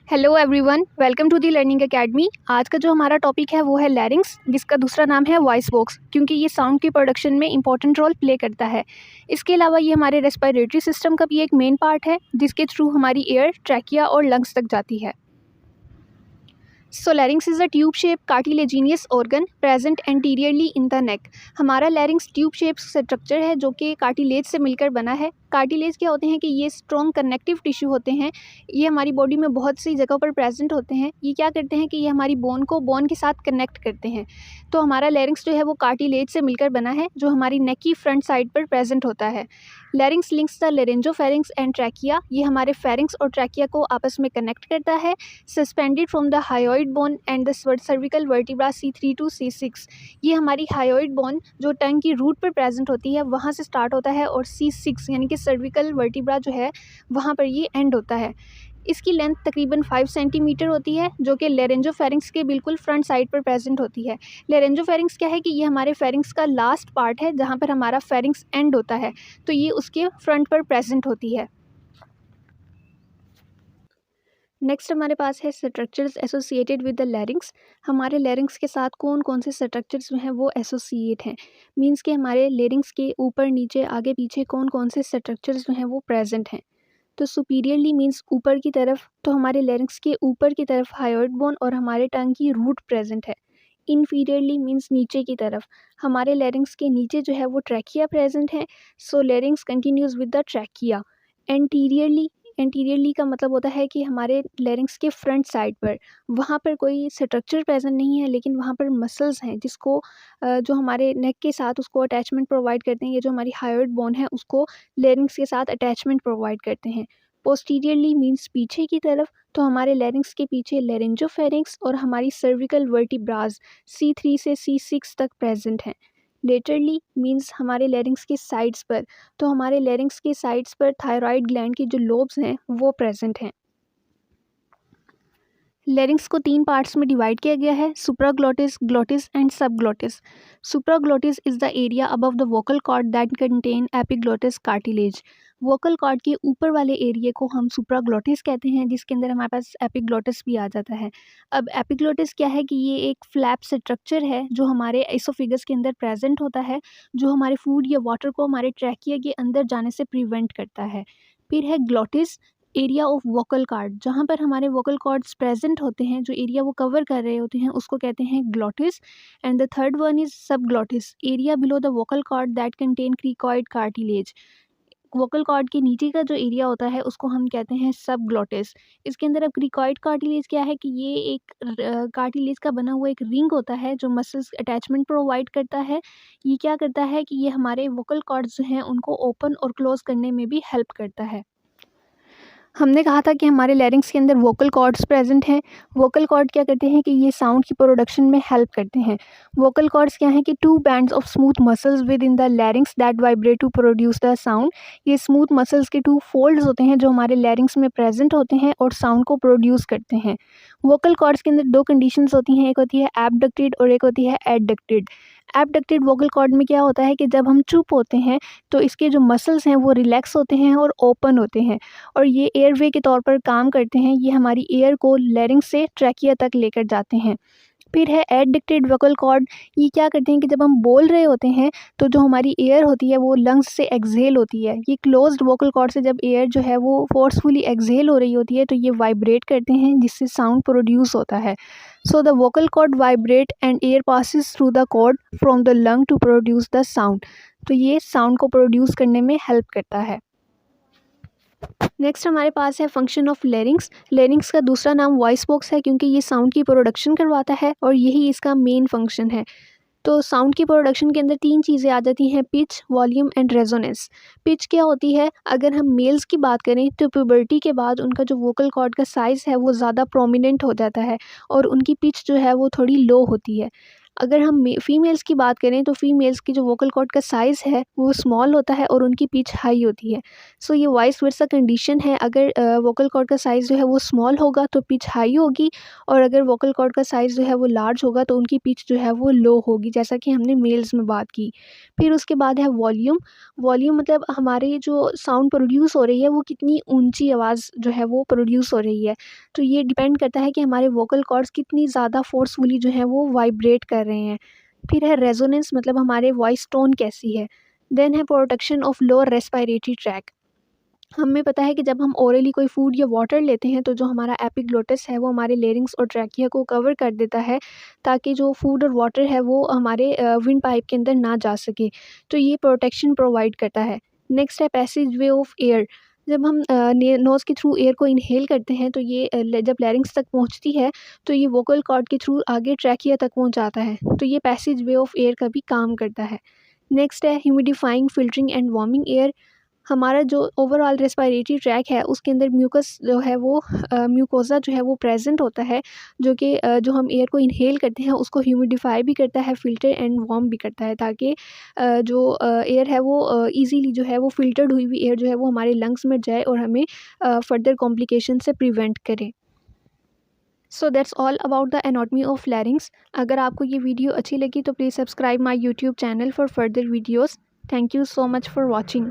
Hello everyone, welcome to the learning academy. आज का जो हमारा टॉपिक है वो है लैरिंक्स, जिसका दूसरा नाम है वॉइस बॉक्स, क्योंकि ये साउंड की प्रोडक्शन में इंपॉर्टेंट रोल प्ले करता है। इसके अलावा ये हमारे रेस्पिरेटरी सिस्टम का भी एक मेन पार्ट है, जिसके थ्रू हमारी एयर ट्रैकिया और लंग्स तक जाती है। So larynx is a tube shape cartilaginous organ present anteriorly in the neck. हमारा लैरिंक्स ट्यूब शेप स्ट्रक्चर है जो कि कार्टिलेज से मिलकर बना है। कार्टिलेज क्या होते हैं कि ये स्ट्रॉन्ग कनेक्टिव टिश्यू होते हैं। ये हमारी बॉडी में बहुत सी जगहों पर प्रेजेंट होते हैं। ये क्या करते हैं कि ये हमारी बोन को बोन के साथ कनेक्ट करते हैं। तो हमारा लैरिंक्स जो है वो कार्टिलेज से मिलकर बना है, जो हमारी नेक की फ्रंट साइड पर प्रेजेंट होता है। Larynx links the laryngopharynx and trachea. ये हमारे फेरिंक्स और ट्रैकिया को आपस में कनेक्ट करता है। Suspended from the hyoid bone and the cervical vertebra C3 to C6। ये हमारी हायोइड बोन जो टंग की रूट पर प्रेजेंट होती है वहाँ से स्टार्ट होता है, और C6 यानी कि सर्विकल वर्टिब्रा जो है वहाँ पर ये एंड होता है। इसकी लेंथ तकरीबन 5 सेंटीमीटर होती है, जो कि लेरेंजोफेरिंक्स के बिल्कुल फ्रंट साइड पर प्रेजेंट होती है। लेरेंजोफेरिंक्स क्या है कि ये हमारे फेरिंक्स का लास्ट पार्ट है, जहाँ पर हमारा फेरिंक्स एंड होता है, तो ये उसके फ्रंट पर प्रेजेंट होती है। नेक्स्ट हमारे पास है structures associated with the larynx. हमारे लैरिंक्स के साथ कौन कौन से स्ट्रक्चर्स जो हैं वो एसोसिएट हैं, मींस कि हमारे लैरिंक्स के ऊपर नीचे आगे पीछे कौन कौन से स्ट्रक्चर्स जो हैं वो प्रेजेंट हैं। तो सुपीरियरली मींस ऊपर की तरफ, तो हमारे लैरिंक्स के ऊपर की तरफ हायोइड बोन और हमारे टंग की रूट प्रेजेंट है। इनफीरियरली मींस नीचे की तरफ, हमारे लैरिंक्स के नीचे जो है वो ट्रैकिया प्रेजेंट है। So larynx continues with the trachea. Anteriorly, anteriorly का मतलब होता है कि हमारे लैरिंक्स के फ्रंट साइड पर, वहाँ पर कोई स्ट्रक्चर प्रेजेंट नहीं है, लेकिन वहाँ पर मसल्स हैं जिसको जो हमारे नेक के साथ उसको अटैचमेंट प्रोवाइड करते हैं। ये जो हमारी हायोइड बोन है उसको लैरिंक्स के साथ अटैचमेंट प्रोवाइड करते हैं। पोस्टीरियरली मींस पीछे की तरफ, तो हमारे लैरिंक्स के पीछे लेरेंजोफेरिंक्स और हमारी सर्विकल वर्टिब्राज C3 से C6 तक प्रेजेंट हैं। लेटरली मींस हमारे लैरिंक्स के साइड्स पर, तो हमारे लैरिंक्स के साइड्स पर थायराइड ग्लैंड की जो लोब्स हैं वो प्रेजेंट हैं। लैरिंक्स को 3 पार्ट्स में डिवाइड किया गया है, supraglottis, glottis and subglottis. Supraglottis is the area above the vocal cord that contain epiglottis cartilage. Vocal cord के ऊपर वाले एरिया को हम सुप्राग्लॉटिस कहते हैं, जिसके अंदर हमारे पास एपिग्लॉटिस भी आ जाता है। अब एपिग्लॉटिस क्या है कि ये एक फ्लैप स्ट्रक्चर है जो हमारे एसोफिगस के अंदर प्रेजेंट होता है, जो हमारे फूड या वाटर को हमारे ट्रैकिया के अंदर जाने से प्रिवेंट करता है। फिर है glottis, area of vocal cord, जहाँ पर हमारे वोकल कॉर्ड्स प्रेजेंट होते हैं, जो एरिया वो कवर कर रहे होते हैं उसको कहते हैं glottis. And the third one is subglottis, area below the vocal cord that contain cricoid cartilage. Vocal cord के नीचे का जो एरिया होता है उसको हम कहते हैं सब ग्लॉटिस। इसके अंदर अब क्रिकॉइड कार्टिलेज क्या है कि ये एक कार्टिलेज का बना हुआ एक रिंग होता है जो मसल्स अटैचमेंट प्रोवाइड करता है। ये क्या करता है कि ये हमारे वोकल कॉर्ड्स जो हैं उनको ओपन और क्लोज करने में भी हेल्प करता है। हमने कहा था कि हमारे लैरिंक्स के अंदर वोकल कॉर्ड्स प्रेजेंट हैं। वोकल कॉर्ड क्या करते हैं कि ये साउंड की प्रोडक्शन में हेल्प करते हैं। वोकल कॉर्ड्स क्या हैं कि 2 bands of smooth muscles within the larynx that vibrate to produce the sound. ये स्मूथ मसल्स के 2 फोल्ड्स होते हैं जो हमारे लैरिंक्स में प्रेजेंट होते हैं और साउंड को प्रोड्यूस करते हैं। वोकल कॉर्ड्स के अंदर 2 कंडीशंस होती हैं, एक होती है एबडक्टेड और एक होती है एडडक्टेड। एबडक्टेड वोकल कॉर्ड में क्या होता है कि जब हम चुप होते हैं तो इसके जो मसल्स हैं वो रिलैक्स होते हैं और ओपन होते हैं, और ये एयरवे के तौर पर काम करते हैं। ये हमारी एयर को लैरिंक्स से ट्रैकिया तक लेकर जाते हैं। फिर है एडडिक्टेड वोकल कॉर्ड। ये क्या करते हैं कि जब हम बोल रहे होते हैं तो जो हमारी एयर होती है वो लंग्स से एक्सहेल होती है। ये क्लोज्ड वोकल कॉर्ड से जब एयर जो है वो फोर्सफुली एक्सहेल हो रही होती है तो ये वाइब्रेट करते हैं, जिससे साउंड प्रोड्यूस होता है। So the vocal cord vibrate and air passes through the cord from the lung to produce the sound. तो ये साउंड को प्रोड्यूस करने में हेल्प करता है। नेक्स्ट हमारे पास है फंक्शन ऑफ लैरिंक्स। लैरिंक्स का दूसरा नाम वॉइस बॉक्स है, क्योंकि ये साउंड की प्रोडक्शन करवाता है और यही इसका मेन फंक्शन है। तो साउंड की प्रोडक्शन के अंदर 3 चीज़ें आ जाती हैं, pitch, volume and resonance. Pitch क्या होती है, अगर हम मेल्स की बात करें तो प्यूबर्टी के बाद उनका जो वोकल कॉर्ड का साइज़ है वो ज़्यादा प्रोमिनेंट हो जाता है और उनकी पिच जो है वो थोड़ी लो होती है। अगर हम फीमेल्स की बात करें तो फीमेल्स की जो वोकल कॉर्ड का साइज़ है वो स्मॉल होता है और उनकी पिच हाई होती है। सो ये वाइस वर्सा कंडीशन है, अगर वोकल कॉर्ड का साइज़ जो है वो स्मॉल होगा तो पिच हाई होगी, और अगर वोकल कॉर्ड का साइज़ जो है वो लार्ज होगा तो उनकी पिच जो है वो लो होगी, जैसा कि हमने मेल्स में बात की। फिर उसके बाद है वॉल्यूम। वॉल्यूम मतलब हमारे जो साउंड प्रोड्यूस हो रही है वो कितनी ऊंची आवाज़ जो है वो प्रोड्यूस हो रही है। तो ये डिपेंड करता है कि हमारे वोकल कॉर्ड्स कितनी ज़्यादा फोर्सफुली जो है वो वाइब्रेट कर रहे हैं। फिर है रेजोनेंस, मतलब हमारे वॉइस टोन कैसी है। देन है protection of lower respiratory tract. हमें पता है कि जब हम ओरली कोई फूड या वाटर लेते हैं तो जो हमारा एपिग्लोटिस है वो हमारे लेरिंग्स और ट्रैकिया को कवर कर देता है, ताकि जो फूड और वाटर है वो हमारे विंड पाइप के अंदर ना जा सके। तो ये प्रोटेक्शन प्रोवाइड करता है। नेक्स्ट है पैसेज वे ऑफ एयर। जब हम नोज़ के थ्रू एयर को इनहेल करते हैं तो ये जब लैरिंग्स तक पहुंचती है तो ये वोकल कॉर्ड के थ्रू आगे ट्रैकिया तक पहुंच जाता है। तो ये पैसेज वे ऑफ एयर का भी काम करता है। नेक्स्ट है humidifying, filtering and warming air. हमारा जो ओवरऑल रेस्पिरेटरी ट्रैक है उसके अंदर म्यूकस जो है वो म्यूकोज़ा जो है वो प्रेज़ेंट होता है, जो कि जो हम एयर को इन्हेल करते हैं उसको ह्यूमिडिफ़ाई भी करता है, फ़िल्टर एंड वार्म भी करता है, ताकि जो एयर है वो ईज़िली जो है वो फ़िल्टर्ड हुई हुई एयर जो है वो हमारे लंग्स में जाए और हमें फ़र्दर कॉम्प्लिकेशन से प्रिवेंट करे। So that's all about the anatomy of लैरिंग्स। अगर आपको ये वीडियो अच्छी लगी तो please subscribe my YouTube channel for further videos. Thank you so much for watching.